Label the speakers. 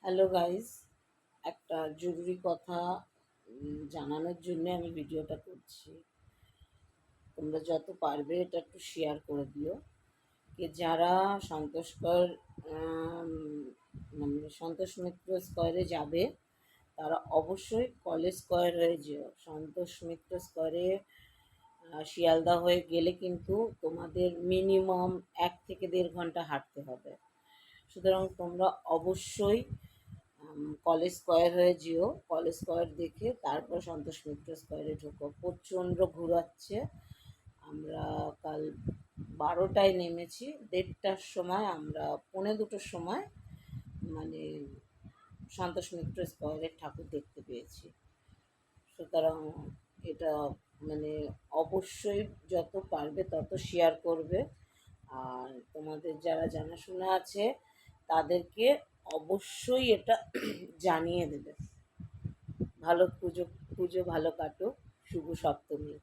Speaker 1: Hello guys, একটা জরুরি কথা জানানোর জন্য আমি ভিডিওটা করছি। তোমরা যত পারবে এটা একটু শেয়ার করে দিও। যারা সন্তোষকর মানে সন্তোষ মিত্র স্কোয়ারে যাবে তারা অবশ্যই কলেজ স্কোয়ার হয়ে যেও। সন্তোষ মিত্র স্কোয়ারে শিয়ালদা হয়ে গেলে কিন্তু তোমাদের মিনিমাম 1 থেকে 1.5 ঘন্টা হাঁটতে হবে। সুতরাং তোমরা অবশ্যই কলেজ স্কোয়ার হয়ে যেও। কলেজ স্কোয়ার দেখে তারপর সন্তোষ মিত্র স্কোয়ারে ঢোকো। প্রচণ্ড ঘোরাচ্ছে। আমরা কাল 12টায় নেমেছি, 1:30টার সময় আমরা 1:45টার সময় মানে সন্তোষ মিত্র স্কোয়ারের ঠাকুর দেখতে পেয়েছি। সুতরাং এটা মানে অবশ্যই যত পারবে তত শেয়ার করবে। আর তোমাদের যারা জানাশোনা আছে তাদেরকে অবশ্যই এটা জানিয়ে দেবে। ভালো পুজো পুজো ভালো কাটুক। শুভ সপ্তমী।